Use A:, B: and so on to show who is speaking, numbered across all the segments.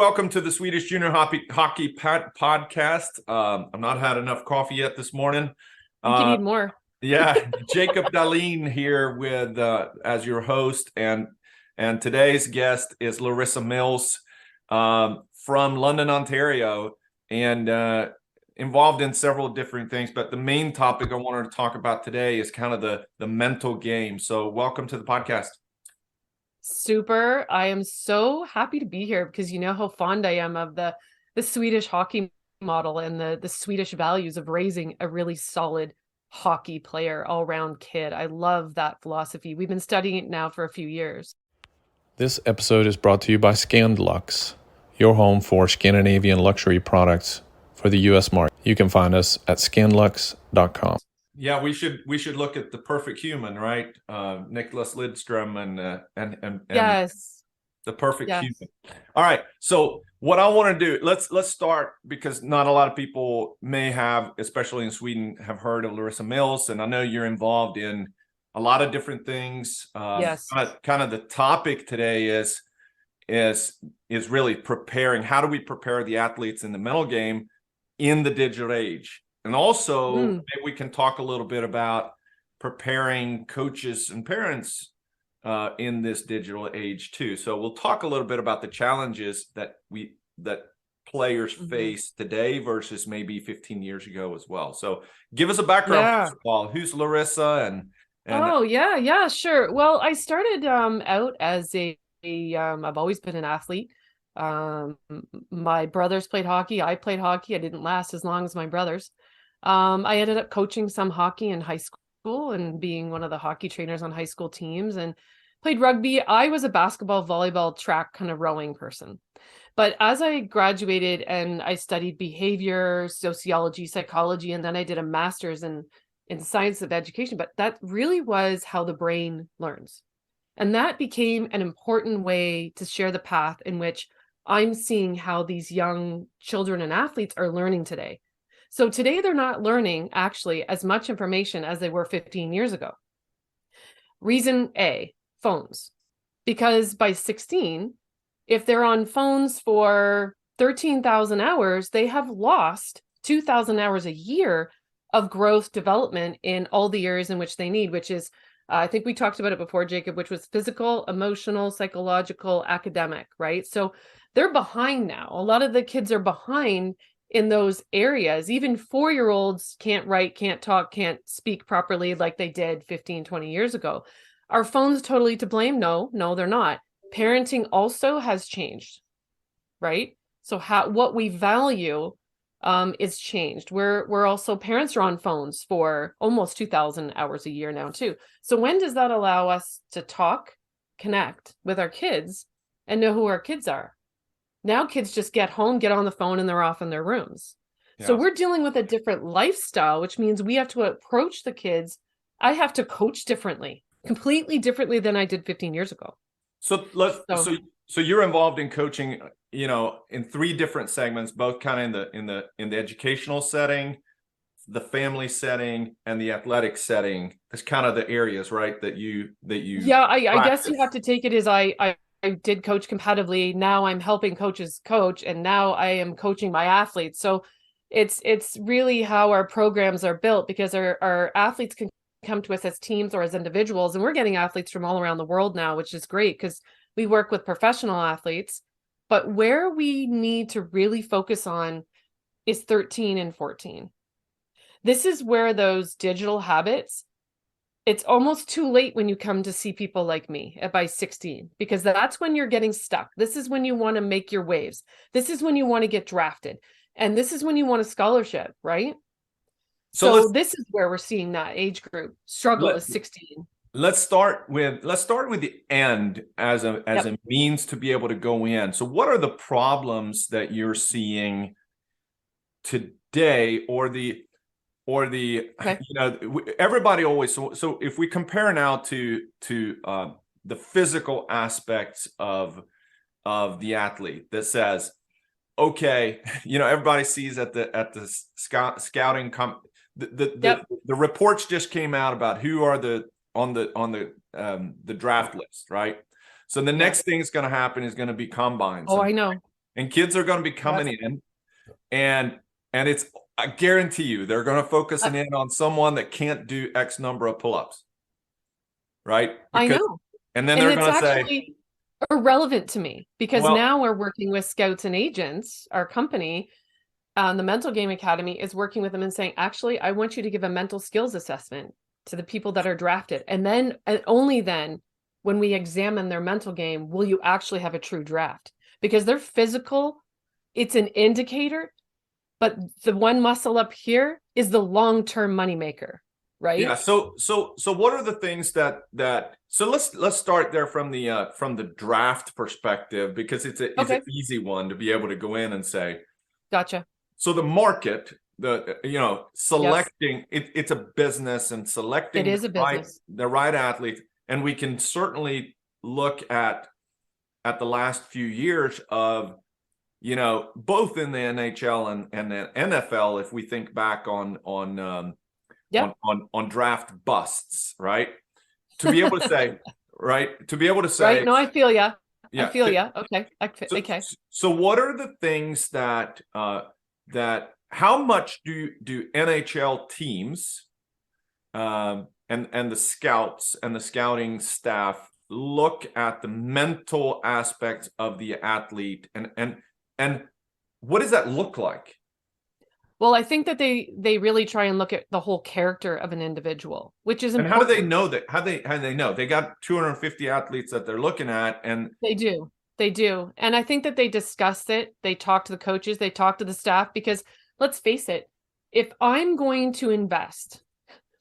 A: welcome to the Swedish Jr Hockey Podcast. I've not had enough coffee yet this morning.
B: I think you need more.
A: Yeah, Jacob Dahlin here with as your host, and today's guest is Larissa Mills from London, Ontario, and involved in several different things. But the main topic I wanted to talk about today is kind of the mental game. So welcome to the podcast.
B: Super. I am so happy to be here because you know how fond I am of the Swedish hockey model and the Swedish values of raising a really solid hockey player, all-round kid. I love that philosophy. We've been studying it now for a few years.
C: This episode is brought to you by Scandlux, your home for Scandinavian luxury products for the U.S. market. You can find us at scandlux.com.
A: Yeah, we should look at The Perfect Human, right? Nicholas Lidstrom and
B: yes,
A: The Perfect Human. All right. So what I want to do, let's start, because not a lot of people may have, especially in Sweden, have heard of Larissa Mills, and I know you're involved in a lot of different things.
B: Yes.
A: Kind of the topic today is really preparing. How do we prepare the athletes in the mental game in the digital age? And also, maybe we can talk a little bit about preparing coaches and parents in this digital age too. So we'll talk a little bit about the challenges that players face today versus maybe 15 years ago as well. So give us a background, first of all. Who's Larissa? And
B: oh yeah, sure. Well, I started out as I've always been an athlete. My brothers played hockey. I played hockey. I didn't last as long as my brothers. I ended up coaching some hockey in high school and being one of the hockey trainers on high school teams, and played rugby. I was a basketball, volleyball, track kind of rowing person. But as I graduated and I studied behavior, sociology, psychology, and then I did a master's in science of education, but that really was how the brain learns. And that became an important way to share the path in which I'm seeing how these young children and athletes are learning today. So today they're not learning actually as much information as they were 15 years ago. Reason A, phones. Because by 16, if they're on phones for 13,000 hours, they have lost 2,000 hours a year of growth development in all the areas in which they need, which is, I think we talked about it before, Jacob, which was physical, emotional, psychological, academic, right? So they're behind now. A lot of the kids are behind in those areas. Even 4-year-olds can't write, can't talk, can't speak properly like they did 15, 20 years ago. Are phones totally to blame? No, they're not. Parenting also has changed, right? So what we value is changed. We're also, parents are on phones for almost 2,000 hours a year now too. So when does that allow us to talk, connect with our kids and know who our kids are? Now kids just get home, get on the phone, and they're off in their rooms. Yeah. So we're dealing with a different lifestyle, which means we have to approach the kids. I have to coach differently, completely differently than I did 15 years ago.
A: So you're involved in coaching, in 3 different segments, both kind of in the educational setting, the family setting, and the athletic setting. That's kind of the areas, right, that you
B: Yeah, I guess you have to take it as I did coach competitively. Now I'm helping coaches coach, and now I am coaching my athletes. So it's really how our programs are built, because our athletes can come to us as teams or as individuals, and we're getting athletes from all around the world now, which is great because we work with professional athletes. But where we need to really focus on is 13 and 14. This is where those digital habits, it's almost too late when you come to see people like me by 16, because that's when you're getting stuck. This is when you want to make your waves. This is when you want to get drafted. And this is when you want a scholarship, right? So this is where we're seeing that age group struggle is 16.
A: Let's start with the end as a means to be able to go in. So what are the problems that you're seeing today, or the everybody always, so if we compare now to the physical aspects of the athlete, that says, okay, everybody sees at the scouting the reports just came out about who are on the draft list, right? So the next thing is going to happen is going to be combines.
B: Oh, I know.
A: and kids are going to be coming in, and it's, I guarantee you, they're going to focus in on someone that can't do X number of pull-ups, right?
B: I know.
A: And then they're going to say,
B: actually irrelevant to me, because now we're working with scouts and agents. Our company, the Mental Game Academy, is working with them and saying, actually, I want you to give a mental skills assessment to the people that are drafted. And then, and only then, when we examine their mental game, will you actually have a true draft? Because their physical, it's an indicator, but the one muscle up here is the long-term moneymaker, right?
A: Yeah. So what are the things that so let's start there from the draft perspective, because it's an easy one to be able to go in and say,
B: gotcha.
A: So the market, selecting, it's a business, and selecting
B: it is a business.
A: The right athlete. And we can certainly look at the last few years of, both in the NHL and the NFL, if we think back on draft busts, right? To be able to say, right? To be able to say,
B: right? No, I feel ya.
A: Yeah,
B: I feel ya. Okay. Okay.
A: So what are the things that how much do NHL teams and the scouts and the scouting staff look at the mental aspects of the athlete, and what does that look like?
B: Well, I think that they really try and look at the whole character of an individual, which is important.
A: And how do they know that? How do they know? They got 250 athletes that they're looking at, and
B: they do. And I think that they discuss it. They talk to the coaches, they talk to the staff, because let's face it, if I'm going to invest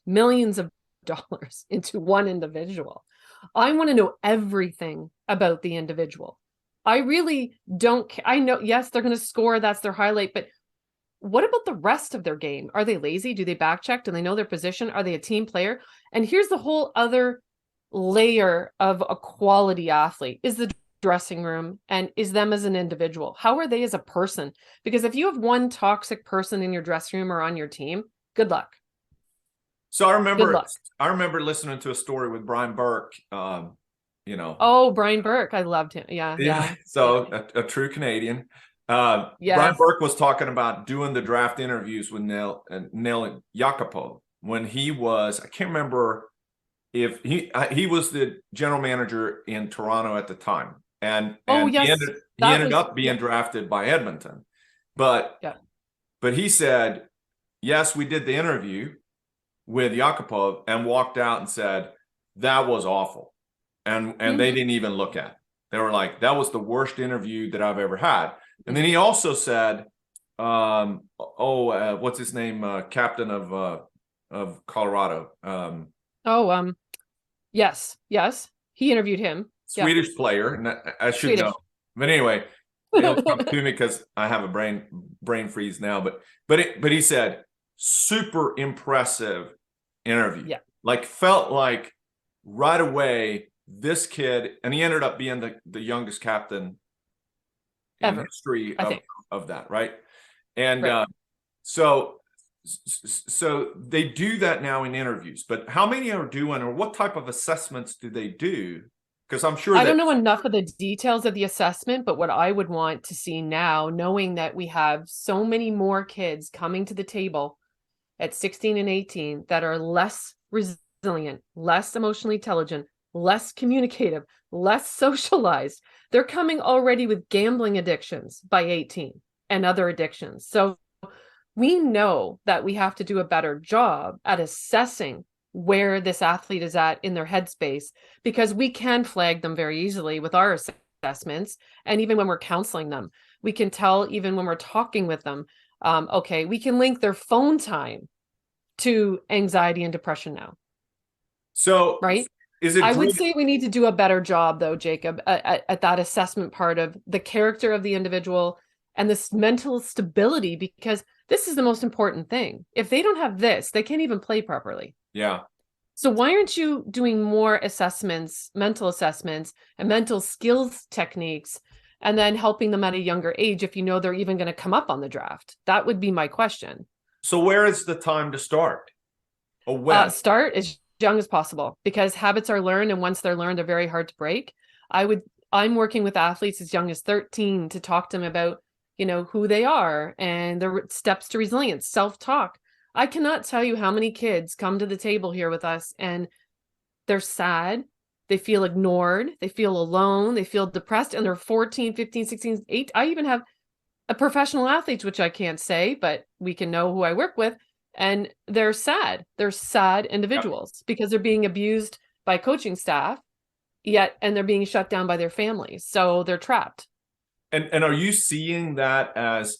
B: millions of dollars into one individual, I want to know everything about the individual. I really don't. I know, yes, they're going to score. That's their highlight. But what about the rest of their game? Are they lazy? Do they back check? Do they know their position? Are they a team player? And here's the whole other layer of a quality athlete is the dressing room, and is them as an individual. How are they as a person? Because if you have one toxic person in your dressing room or on your team, good luck.
A: So I remember listening to a story with Brian Burke.
B: Oh, Brian Burke. I loved him. Yeah.
A: So a true Canadian. Brian Burke was talking about doing the draft interviews with Neil Yakupov when he was, I can't remember if he was the general manager in Toronto at the time. And he ended up being drafted by Edmonton. But he said, yes, we did the interview with Yakupov and walked out and said, that was awful. And they didn't even look at it. They were like, that was the worst interview that I've ever had. And then he also said, what's his name? Captain of Colorado.
B: Yes. He interviewed him.
A: Swedish player. And I should know. But anyway, it'll come to me because I have a brain freeze now. But he said, super impressive interview. Yeah. Like, felt like right away, this kid, and he ended up being the youngest captain in history of that, right? And so they do that now in interviews, but how many are doing, or what type of assessments do they do? Because I'm sure
B: I don't know enough of the details of the assessment, but what I would want to see now, knowing that we have so many more kids coming to the table at 16 and 18 that are less resilient, less emotionally intelligent, less communicative, less socialized. They're coming already with gambling addictions by 18 and other addictions. So we know that we have to do a better job at assessing where this athlete is at in their headspace, because we can flag them very easily with our assessments. And even when we're counseling them, we can tell, even when we're talking with them, we can link their phone time to anxiety and depression now.
A: So,
B: right. I would say we need to do a better job, though, Jacob, at that assessment part of the character of the individual and this mental stability, because this is the most important thing. If they don't have this, they can't even play properly.
A: Yeah.
B: So why aren't you doing more assessments, mental assessments, and mental skills techniques, and then helping them at a younger age if you know they're even going to come up on the draft? That would be my question.
A: So where is the time to start? Or when?
B: Start as young as possible, because habits are learned, and once they're learned, they're very hard to break. I I'm working with athletes as young as 13 to talk to them about, who they are and their steps to resilience, self-talk. I cannot tell you how many kids come to the table here with us and they're sad. They feel ignored. They feel alone. They feel depressed, and they're 14, 15, 16, 8. I even have a professional athletes, which I can't say, but we can know who I work with. And they're sad. They're sad individuals because they're being abused by coaching staff and they're being shut down by their families. So they're trapped.
A: And are you seeing that as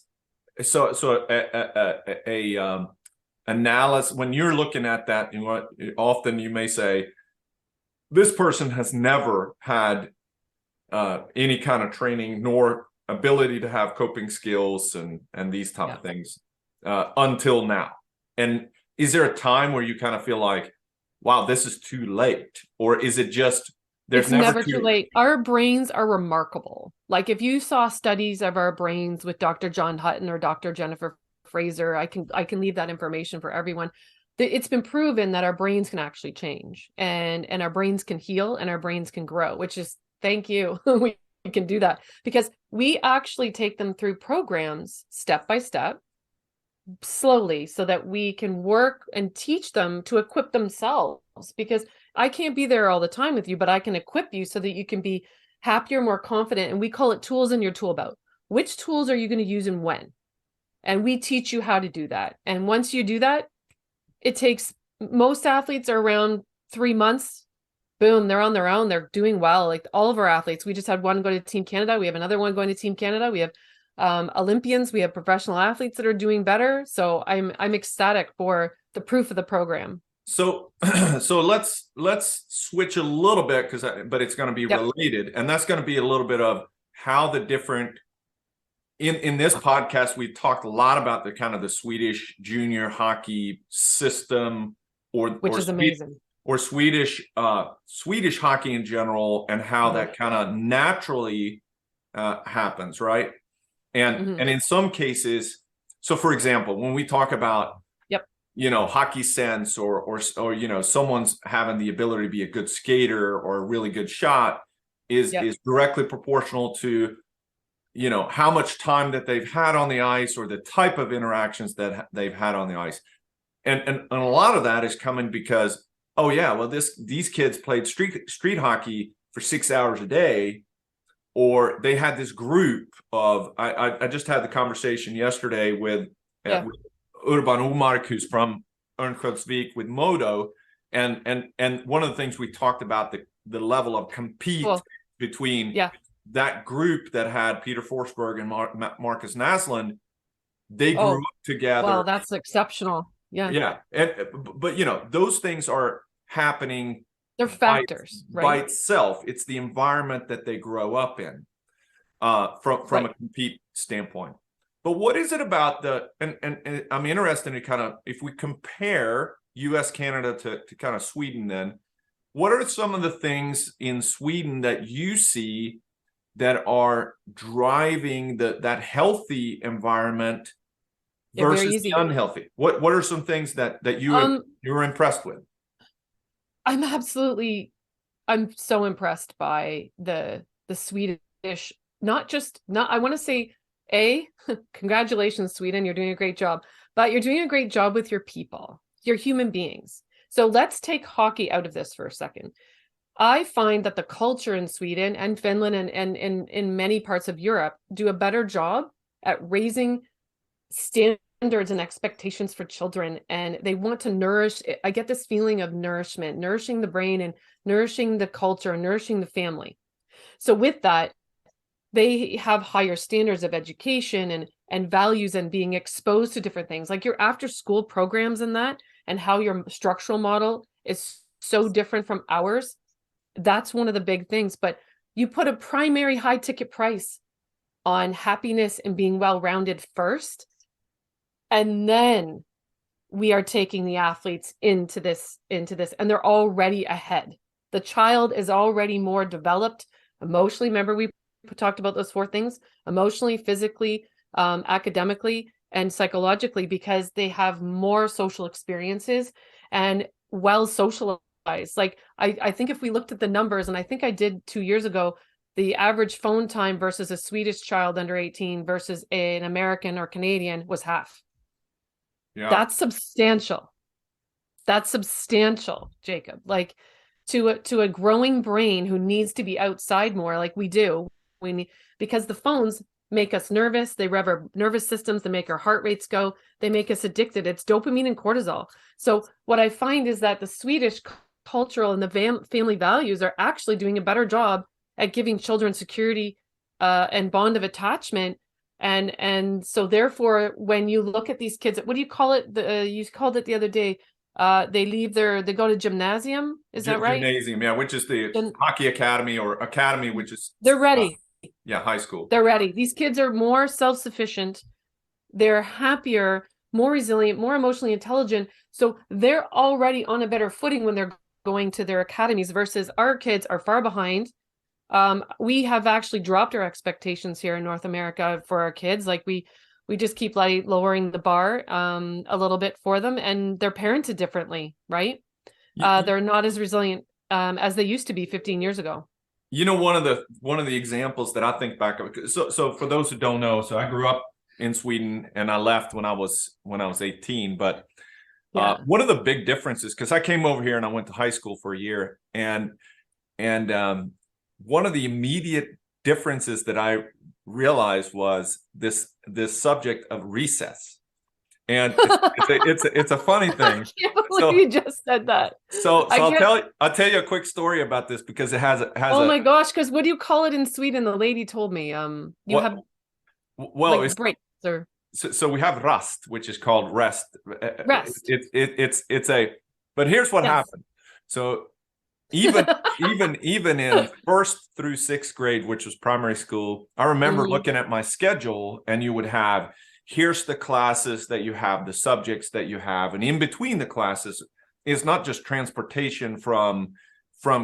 A: analysis when you're looking at that? Often you may say, this person has never had any kind of training nor ability to have coping skills and these type of things until now. And is there a time where you kind of feel like, wow, this is too late? Or is it just
B: it's never too late? Our brains are remarkable. Like if you saw studies of our brains with Dr. John Hutton or Dr. Jennifer Fraser, I can leave that information for everyone. It's been proven that our brains can actually change and our brains can heal and our brains can grow, which is, thank you. We can do that because we actually take them through programs step by step, slowly, so that we can work and teach them to equip themselves, because I can't be there all the time with you, but I can equip you so that you can be happier, more confident. And we call it tools in your tool belt. Which tools are you going to use and when? And we teach you how to do that. And once you do that, it takes, most athletes are around 3 months. Boom, they're on their own. They're doing well. Like all of our athletes, we just had one go to Team Canada. We have another one going to Team Canada. We have Olympians. We have professional athletes that are doing better. So I'm ecstatic for the proof of the program.
A: So let's switch a little bit but it's going to be related, and that's going to be a little bit of how the different. In this podcast, we've talked a lot about the kind of the Swedish junior hockey system, which is amazing, or Swedish hockey in general, and how that kind of naturally happens, right? And in some cases, so for example, when we talk about hockey sense or someone's having the ability to be a good skater or a really good shot is directly proportional to how much time that they've had on the ice or the type of interactions that they've had on the ice. And a lot of that is coming because, these kids played street hockey for 6 hours a day, or they had this group of, I just had the conversation yesterday with Urban Umark, who's from Örnsköldsvik with Modo. And one of the things we talked about, the level of compete between that group that had Peter Forsberg and Marcus Naslund, they grew up together.
B: Wow, that's exceptional. Yeah.
A: But those things are happening.
B: They're factors,
A: by itself. It's the environment that they grow up in, from a compete standpoint. But what is it about and I'm interested in kind of, if we compare US, Canada to kind of Sweden, then what are some of the things in Sweden that you see that are driving that healthy enviment versus the unhealthy? What are some things that you were impressed with?
B: I'm so impressed by the Swedish, I want to say, congratulations, Sweden, you're doing a great job, but you're doing a great job with your people, your human beings. So let's take hockey out of this for a second. I find that the culture in Sweden and Finland and in many parts of Europe do a better job at raising standards and expectations for children. And they want to nourish. I get this feeling of nourishment, nourishing the brain and nourishing the culture and nourishing the family. So with that, they have higher standards of education and values and being exposed to different things, like your after school programs and how your structural model is so different from ours. That's one of the big things. But you put a primary high ticket price on happiness and being well-rounded first. And then we are taking the athletes into this, and they're already ahead. The child is already more developed emotionally. Remember, we talked about those 4 things: emotionally, physically, academically, and psychologically, because they have more social experiences and well socialized. Like I think if we looked at the numbers, and I think I did 2 years ago, the average phone time versus a Swedish child under 18 versus an American or Canadian was half.
A: Yeah.
B: That's substantial. That's substantial, Jacob. Like to a growing brain who needs to be outside more, like we do, because the phones make us nervous. They rev our nervous systems. They make our heart rates go. They make us addicted. It's dopamine and cortisol. So what I find is that the Swedish cultural and the family values are actually doing a better job at giving children security and bond of attachment. And so therefore, when you look at these kids, what do you call it? You called it the other day. They go to gymnasium. Is that right?
A: Gymnasium, yeah, which is the hockey academy or academy, which is
B: they're ready.
A: Yeah, high school.
B: They're ready. These kids are more self-sufficient. They're happier, more resilient, more emotionally intelligent. So they're already on a better footing when they're going to their academies versus our kids are far behind. We have actually dropped our expectations here in North America for our kids. Like we just keep lowering the bar a little bit for them, and they're parented differently, right? They're not as resilient as they used to be 15 years ago.
A: You know, one of the examples that I think back of, so for those who don't know, so I grew up in Sweden and I left when I was 18, but one of the big differences, because I came over here and I went to high school for a year, and one of the immediate differences that I realized was this subject of recess. And it's a funny thing.
B: I can't believe you just said that.
A: So I'll tell you a quick story about this because it has
B: my gosh, because what do you call it in Sweden? The lady told me have like breaks or
A: so we have rast, which is called rest.
B: Rest.
A: It's a, but here's what happened. So even in 1st through 6th grade, which was primary school, I remember looking at my schedule, and you would have, here's the classes that you have, the subjects that you have, and in between the classes is not just transportation from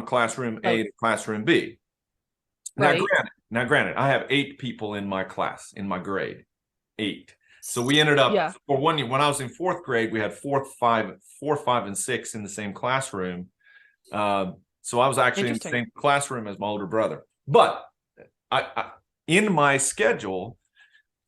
A: classroom A to classroom B. Right. Now granted, I have 8 people in my class, in my grade, 8. So we ended up for 1 year, when I was in 4th grade, we had 4, 5, and 6 in the same classroom. So I was actually in the same classroom as my older brother. But I in my schedule,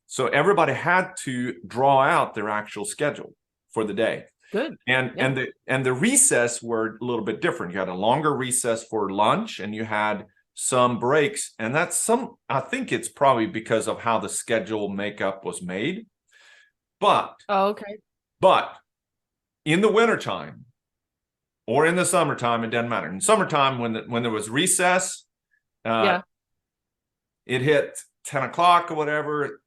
A: so everybody had to draw out their actual schedule for the day.
B: Good.
A: And the recess were a little bit different. You had a longer recess for lunch, and you had some breaks. And I think it's probably because of how the schedule makeup was made. But But in the wintertime or in the summertime, it doesn't matter. In summertime, when there was recess, it hit 10 o'clock or whatever.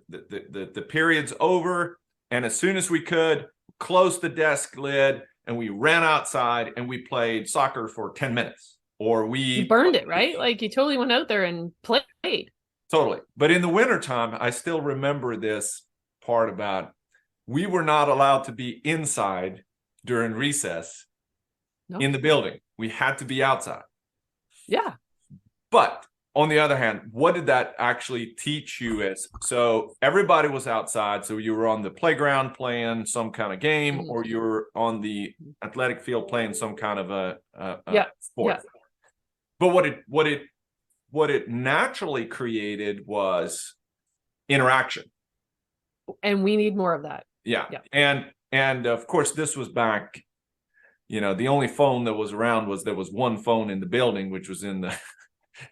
A: The period's over, and as soon as we could, close the desk lid, and we ran outside and we played soccer for 10 minutes, or we
B: burned it, right? Like you totally went out there and played.
A: Totally. But in the wintertime, I still remember this part about we were not allowed to be inside during recess in the building. We had to be outside.
B: Yeah.
A: But on the other hand, what did that actually teach you? So everybody was outside. So you were on the playground playing some kind of game, or you were on the athletic field playing some kind of a sport. Yeah. But what it naturally created was interaction.
B: And we need more of that.
A: Yeah. And of course, this was back, the only phone that was around there was one phone in the building, which was in the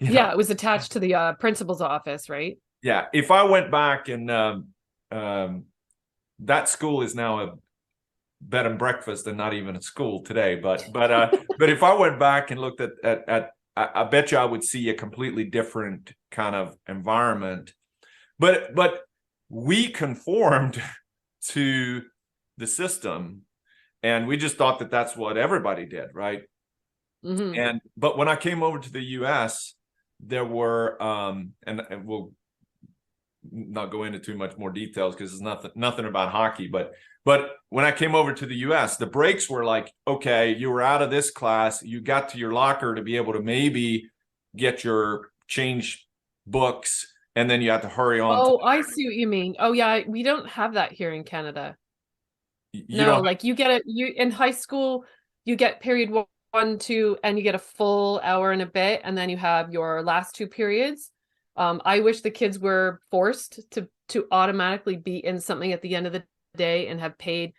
B: it was attached to the principal's office, right?
A: Yeah. If I went back and that school is now a bed and breakfast and not even a school today, but if I went back and looked at I bet you I would see a completely different kind of environment. But we conformed to the system, and we just thought that that's what everybody did, right? Mm-hmm. But when I came over to the U.S., there were and we'll not go into too much more details because it's nothing about hockey, but when I came over to the U.S., the breaks were like, okay, you were out of this class, you got to your locker to be able to maybe get your change books, and then you have to hurry on.
B: Oh, I see what you mean. Oh yeah, we don't have that here in Canada. Like you get it. You in high school, you get period 1 2, and you get a full hour and a bit, and then you have your last 2 periods. I wish the kids were forced to automatically be in something at the end of the day and have paid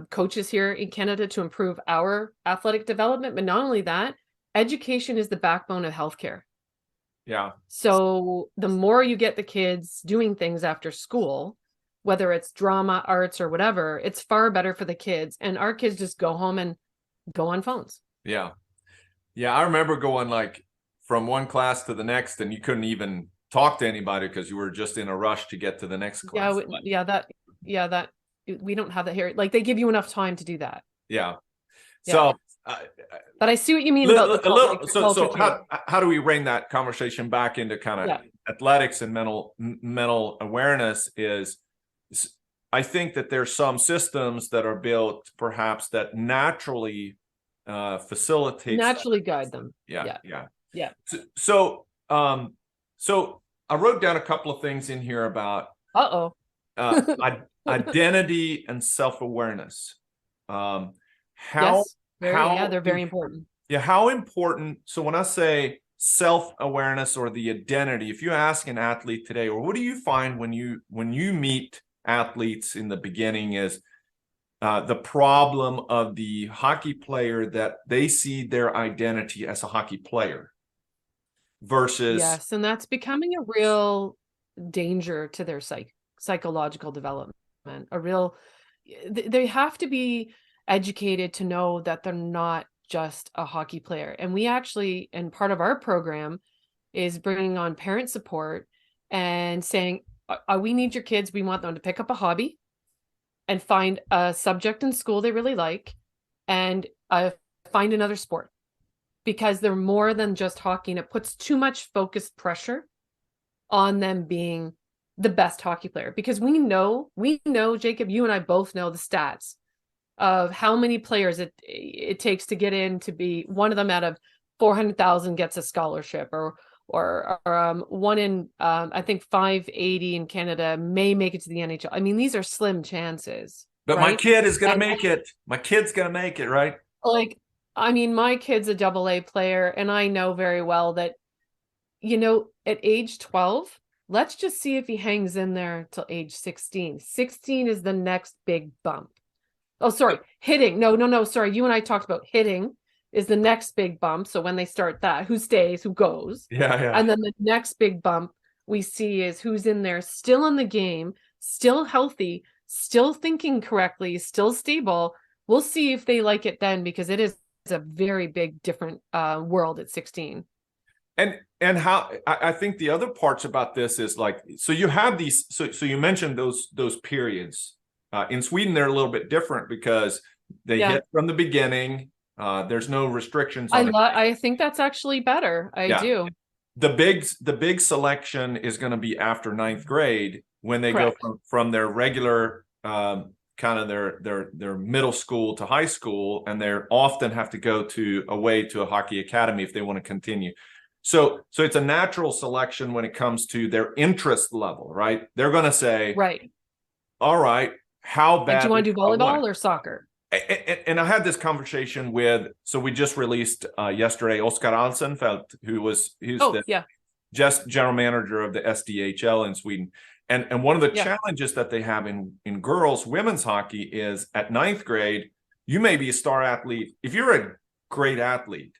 B: coaches here in Canada to improve our athletic development. But not only that, education is the backbone of healthcare.
A: Yeah.
B: So the more you get the kids doing things after school, whether it's drama, arts, or whatever, it's far better for the kids. And our kids just go home and go on phones.
A: Yeah. Yeah. I remember going like from one class to the next, and you couldn't even talk to anybody because you were just in a rush to get to the next class.
B: That we don't have that here. Like, they give you enough time to do that.
A: Yeah. So,
B: but I see what you mean about the
A: little. So how do we rein that conversation back into kind of athletics and mental awareness? I think that there's some systems that are built perhaps that naturally
B: guide them.
A: Yeah. So I wrote down a couple of things in here about identity and self-awareness.
B: They're very important.
A: Yeah, how important. So when I say self-awareness or the identity, if you ask an athlete today, or what do you find when you meet athletes in the beginning, is the problem of the hockey player that they see their identity as a hockey player versus
B: and that's becoming a real danger to their psychological development. They have to be educated to know that they're not just a hockey player. And we actually, and part of our program is bringing on parent support and saying, we need your kids. We want them to pick up a hobby and find a subject in school they really like, and find another sport, because they're more than just hockey, and it puts too much focused pressure on them being the best hockey player. Because we know, Jacob, you and I both know the stats of how many players it takes to get in to be one of them out of 400,000 gets a scholarship, or one in I think 580 in Canada may make it to the NHL. I mean, these are slim chances.
A: But right? My kid is going to make it. My kid's going to make it, right?
B: Like, I mean, my kid's a AA player, and I know very well that, at age 12, let's just see if he hangs in there till age 16. 16 is the next big bump. Oh, sorry, hitting. No, sorry. You and I talked about hitting is the next big bump. So when they start that, who stays, who goes.
A: Yeah.
B: And then the next big bump we see is who's in there, still in the game, still healthy, still thinking correctly, still stable. We'll see if they like it then, because it is a very big, different world at 16.
A: And how I think the other parts about this is like, so you have these, so you mentioned those periods. In Sweden, they're a little bit different because they hit from the beginning. There's no restrictions on
B: I think that's actually better. I do.
A: The big selection is going to be after 9th grade, when they go from their regular kind of their middle school to high school, and they often have to go away to a hockey academy if they want to continue. So it's a natural selection when it comes to their interest level, right? They're going to say, all right, how bad
B: do you want to do volleyball or soccer?
A: And I had this conversation so we just released yesterday, Oskar Alsenfelt, who's just general manager of the SDHL in Sweden. And one of the challenges that they have in girls women's hockey is at 9th grade, you may be a star athlete. If you're a great athlete,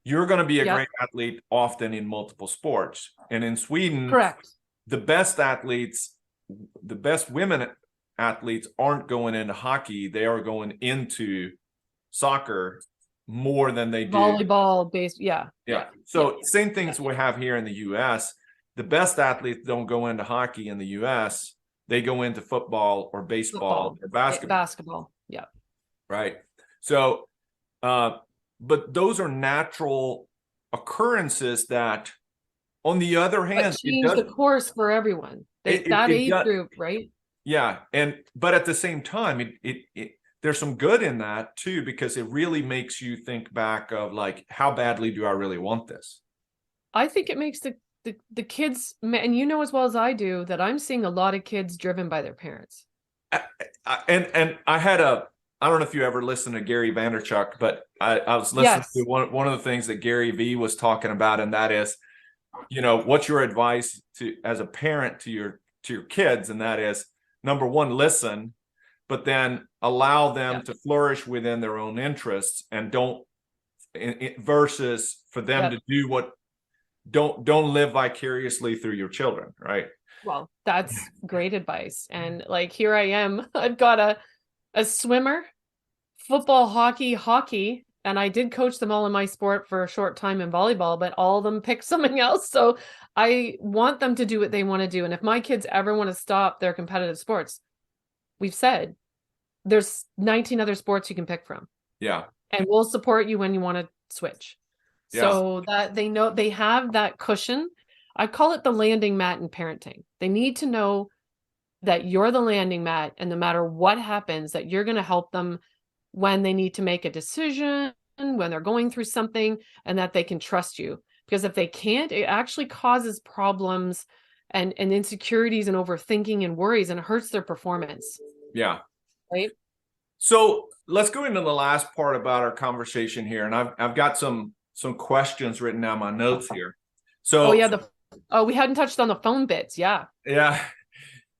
A: you're going to be a great athlete often in multiple sports. And in Sweden, the best athletes, the best women athletes aren't going into hockey. They are going into soccer more than they do
B: volleyball based.
A: So same things we have here in the US. The best athletes don't go into hockey in the US. They go into football or baseball or basketball. Right. So but those are natural occurrences that, on the other hand,
B: change the course for everyone. That age group, right?
A: Yeah, but at the same time, it there's some good in that too, because it really makes you think back of like, how badly do I really want this?
B: I think it makes the kids, and you know as well as I do that I'm seeing a lot of kids driven by their parents.
A: And I had I don't know if you ever listened to Gary Vaynerchuk, but I was listening
B: Yes.
A: to one of the things that Gary V was talking about, and that is, what's your advice to as a parent to your kids, and that is, number one, listen, but then allow them to flourish within their own interests, and don't versus for them to do what don't live vicariously through your children, right?
B: Well, that's great advice. And like, here I am, I've got a swimmer, football, hockey, and I did coach them all in my sport for a short time in volleyball, but all of them picked something else. So I want them to do what they want to do. And if my kids ever want to stop their competitive sports, we've said there's 19 other sports you can pick from.
A: Yeah.
B: And we'll support you when you want to switch.
A: Yeah.
B: So that they know they have that cushion. I call it the landing mat in parenting. They need to know that you're the landing mat, and no matter what happens, that you're going to help them when they need to make a decision, when they're going through something, and that they can trust you. Because if they can't, it actually causes problems and insecurities and overthinking and worries, and it hurts their performance.
A: Yeah.
B: Right.
A: So let's go into the last part about our conversation here. And I've got some questions written down my notes here. So
B: we hadn't touched on the phone bits. Yeah.
A: Yeah.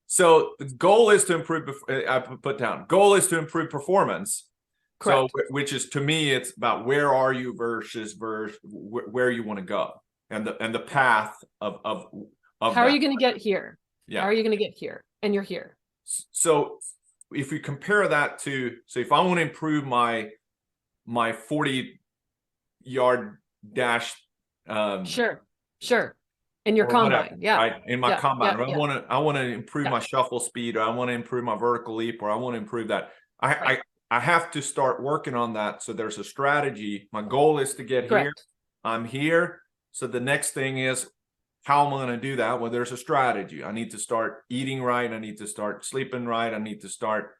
A: So the goal is to improve. I put down goal is to improve performance.
B: Correct.
A: So, which is, to me, it's about where are you versus where you want to go, and the path of
B: how are you going to get here?
A: Yeah.
B: How are you going to get here? And you're here.
A: So if we compare that to, so if I want to improve my 40-yard dash,
B: Sure. In your combine,
A: whatever,
B: yeah.
A: Right? In my combine,
B: yeah.
A: I want to improve my shuffle speed, or I want to improve my vertical leap, or I want to improve that. I have to start working on that. So there's a strategy. My goal is to get here. I'm here. So the next thing is, how am I going to do that? Well, there's a strategy. I need to start eating right. I need to start sleeping right. I need to start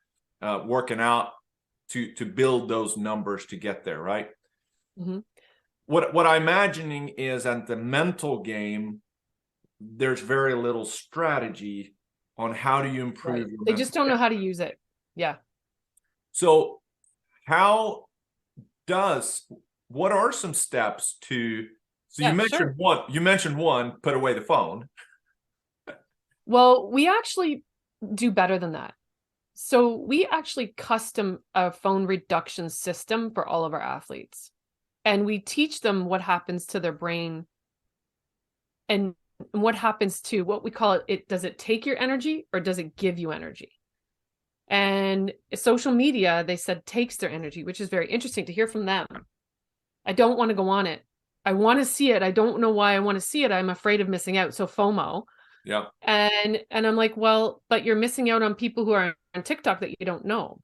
A: working out to build those numbers to get there, right?
B: Mm-hmm.
A: What I'm imagining is, at the mental game, there's very little strategy on how do you improve.
B: Right. They just don't know how to use it. Yeah.
A: So what are some steps to, you mentioned one, put away the phone.
B: Well, we actually do better than that. So we actually custom a phone reduction system for all of our athletes. And we teach them what happens to their brain and what happens to what we call it. Does it take your energy, or does it give you energy? And social media, they said, takes their energy, which is very interesting to hear from them. I don't want to go on it. I want to see it. I don't know why I want to see it. I'm afraid of missing out. So FOMO.
A: Yeah.
B: And I'm like, well, but you're missing out on people who are on TikTok that you don't know.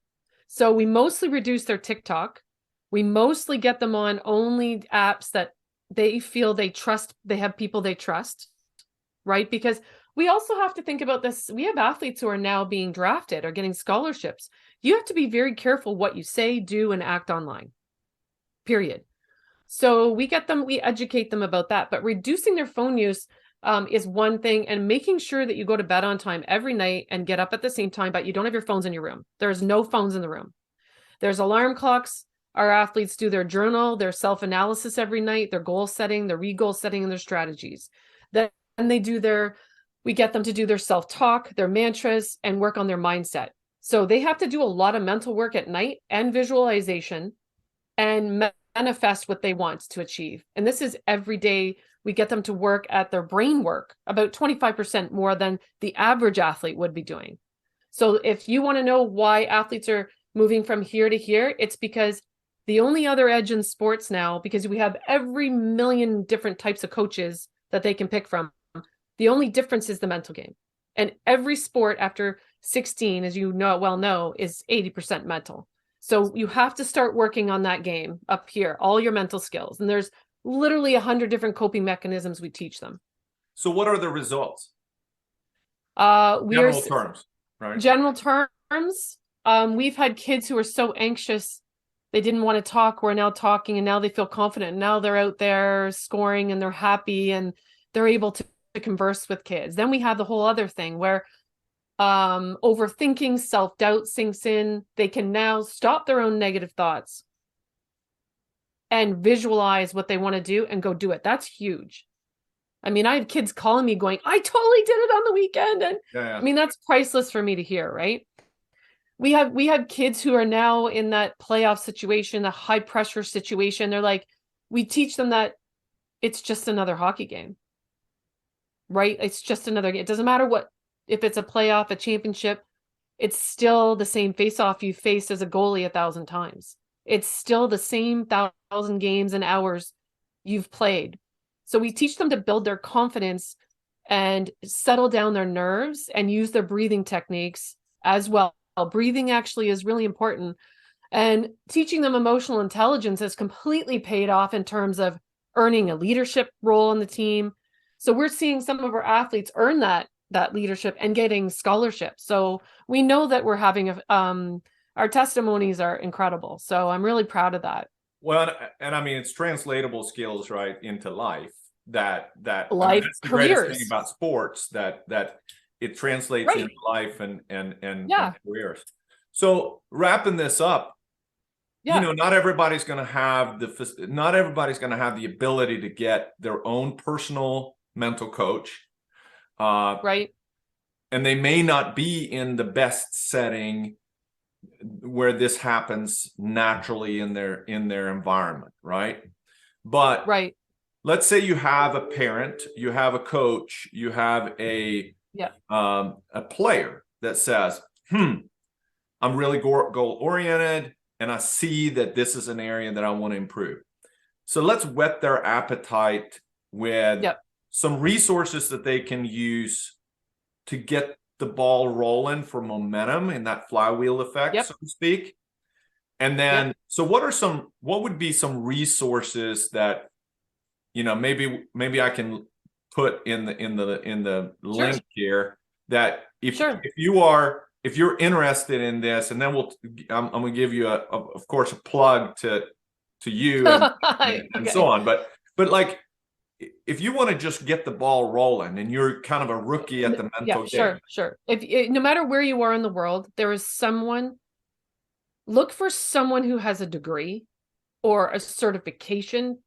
B: So we mostly reduce their TikTok. We mostly get them on only apps that they feel they trust. They have people they trust, right? Because we also have to think about this. We have athletes who are now being drafted or getting scholarships. You have to be very careful what you say, do, and act online, period. So we educate them about that. But reducing their phone use is one thing, and making sure that you go to bed on time every night and get up at the same time, but you don't have your phones in your room. There's no phones in the room. There's alarm clocks. Our athletes do their journal, their self-analysis every night, their goal setting, their re-goal setting, and their strategies. Then we get them to do their self-talk, their mantras, and work on their mindset. So they have to do a lot of mental work at night and visualization and manifest what they want to achieve. And this is every day. We get them to work at their brain work about 25% more than the average athlete would be doing. So if you want to know why athletes are moving from here to here, it's because the only other edge in sports now, because we have every million different types of coaches that they can pick from, the only difference is the mental game. And every sport after 16, as you know, is 80% mental. So you have to start working on that game up here, all your mental skills. And there's literally 100 different coping mechanisms we teach them.
A: So what are the results?
B: General
A: terms, right?
B: General terms. We've had kids who are so anxious, they didn't want to talk. We're now talking, and now they feel confident. And now they're out there scoring, and they're happy, and they're able to converse with kids. Then we have the whole other thing where overthinking, self-doubt sinks in. They can now stop their own negative thoughts and visualize what they want to do and go do it. That's huge. I mean, I have kids calling me going, I totally did it on the weekend. And I mean, that's priceless for me to hear, right? We have kids who are now in that playoff situation, the high pressure situation. They're like, we teach them that it's just another hockey game, right? It's just another game. It doesn't matter if it's a playoff, a championship, it's still the same face-off you faced as a goalie 1,000 times. It's still the same 1,000 games and hours you've played. So we teach them to build their confidence and settle down their nerves and use their breathing techniques as well. Breathing actually is really important. And teaching them emotional intelligence has completely paid off in terms of earning a leadership role on the team. So we're seeing some of our athletes earn that leadership and getting scholarships. So we know that we're having our testimonies are incredible. So I'm really proud of that.
A: Well, and I mean, it's translatable skills, right, into life. That
B: life,
A: I mean, that's the
B: careers.
A: greatest thing about sports, that it translates into life and careers. So wrapping this up, not everybody's going to have the ability to get their own personal mental coach,
B: right?
A: And they may not be in the best setting where this happens naturally in their environment, right? But let's say you have a parent, you have a coach, you have a player that says, I'm really goal oriented and I see that this is an area that I want to improve. So let's whet their appetite with some resources that they can use to get the ball rolling for momentum in that flywheel effect, so to speak. And then, so what would be some resources that, maybe I can put in the link here, that if you're interested in this, and then I'm going to give you of course a plug to you and so on, but like, if you want to just get the ball rolling and you're kind of a rookie at the mental game.
B: Sure. No matter where you are in the world, there is look for someone who has a degree or a certification.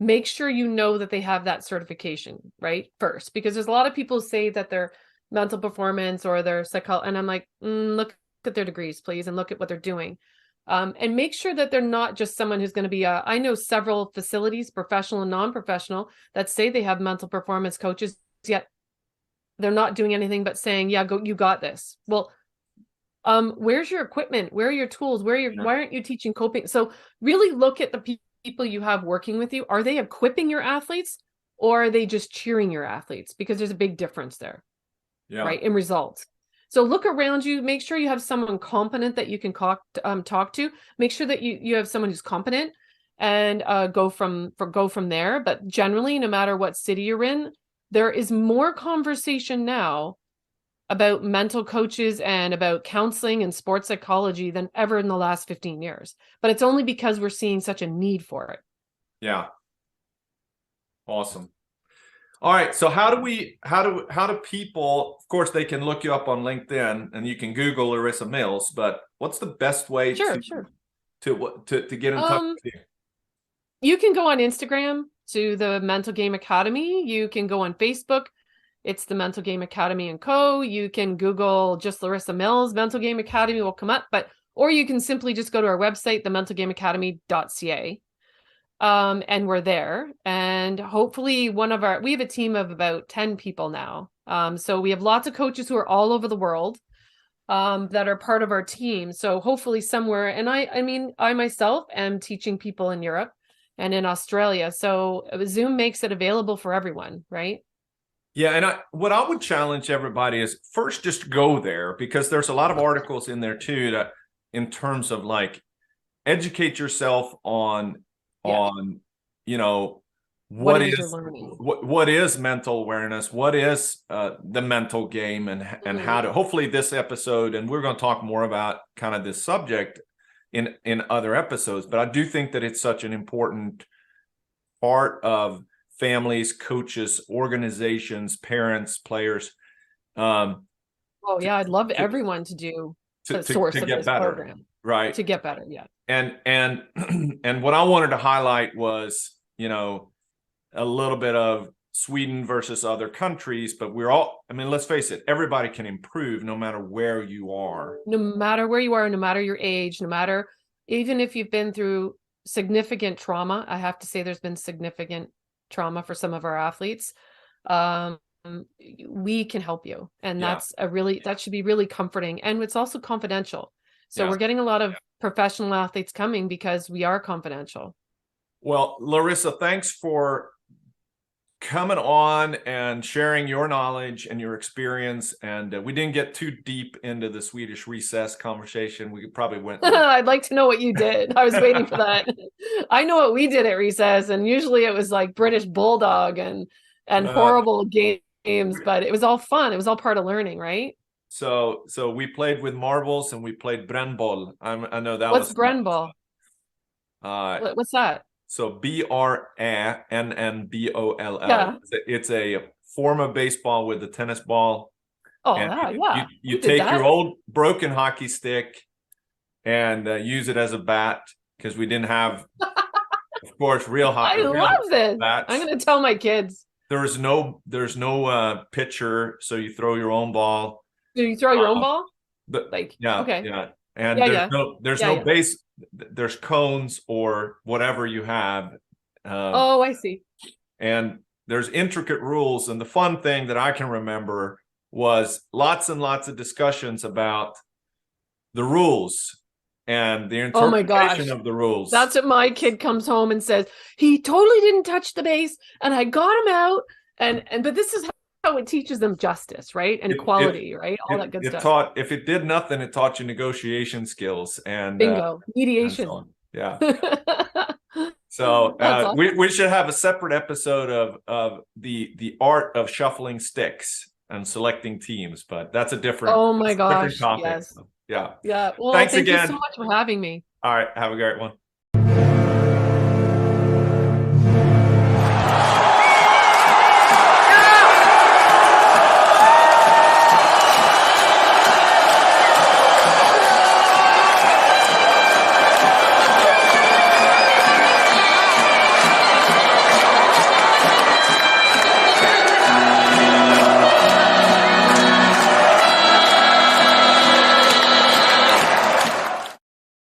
B: Make sure you know that they have that certification, right? First, because there's a lot of people say that their mental performance or their psychology, and I'm like, look at their degrees, please, and look at what they're doing. And make sure that they're not just someone who's going to be I know several facilities, professional and non-professional, that say they have mental performance coaches, yet they're not doing anything but saying, go, you got this. Well, where's your equipment? Where are your tools? Why aren't you teaching coping? So really look at the people you have working with you. Are they equipping your athletes or are they just cheering your athletes? Because there's a big difference there, right? In results. So look around you, make sure you have someone competent that you can talk to. Make sure that you have someone who's competent and go from there. But generally, no matter what city you're in, there is more conversation now about mental coaches and about counseling and sports psychology than ever in the last 15 years. But it's only because we're seeing such a need for it.
A: Yeah. Awesome. All right. So how do people, of course, they can look you up on LinkedIn and you can Google Larissa Mills, but what's the best way to get in touch with you?
B: You can go on Instagram to the Mental Game Academy. You can go on Facebook. It's the Mental Game Academy & Co. You can Google just Larissa Mills, Mental Game Academy will come up, or you can simply just go to our website, thementalgameacademy.ca. And we're there, and hopefully we have a team of about 10 people now. So we have lots of coaches who are all over the world, that are part of our team. So hopefully somewhere, and I myself am teaching people in Europe and in Australia. So Zoom makes it available for everyone, right?
A: Yeah. And what I would challenge everybody is first, just go there, because there's a lot of articles in there too, in terms of like, educate yourself on what is mental awareness, what is the mental game, and how to, hopefully this episode, and we're going to talk more about kind of this subject in other episodes, but I do think that it's such an important part of families, coaches, organizations, parents, players,
B: Oh yeah, I'd love everyone to do the source of
A: get
B: this
A: better,
B: program.
A: right?
B: To get better, yeah.
A: And and what I wanted to highlight was, you know, a little bit of Sweden versus other countries, but we're all, I mean, let's face it, everybody can improve no matter where you are.
B: No matter where you are, no matter your age, no matter, even if you've been through significant trauma, I have to say there's been significant trauma for some of our athletes. We can help you. And that's that should be really comforting. And it's also confidential. So we're getting a lot of professional athletes coming because we are confidential.
A: Well, Larissa, thanks for coming on and sharing your knowledge and your experience. And we didn't get too deep into the Swedish recess conversation. We probably went.
B: I'd like to know what you did. I was waiting for that. I know what we did at recess, and usually it was like British Bulldog and horrible games, but it was all fun. It was all part of learning, right?
A: So we played with marbles and we played brännboll. I know that.
B: What's
A: was
B: brännboll? What's that?
A: So BRANNBOLL.
B: Yeah.
A: It's a form of baseball with a tennis ball.
B: Oh,
A: and
B: yeah.
A: You take your old broken hockey stick and use it as a bat, because we didn't have, of course, real hockey.
B: I love this.
A: Bats.
B: I'm going to tell my kids.
A: There's no pitcher, so you throw your own ball.
B: Do you throw your own ball?
A: But
B: okay.
A: And there's no base. There's cones or whatever you have.
B: Oh, I see.
A: And there's intricate rules. And the fun thing that I can remember was lots and lots of discussions about the rules and the interpretation of the rules.
B: That's what my kid comes home and says. He totally didn't touch the base, and I got him out. But this is how it teaches them justice, right? And equality, right? All that good stuff.
A: If it did nothing, it taught you negotiation skills and
B: bingo, mediation.
A: And so awesome. we should have a separate episode of the art of shuffling sticks and selecting teams, but that's a different.
B: Oh my gosh!
A: Different topic.
B: Yes.
A: Yeah.
B: Yeah. Well,
A: thank
B: you so much for having me.
A: All right. Have a great one.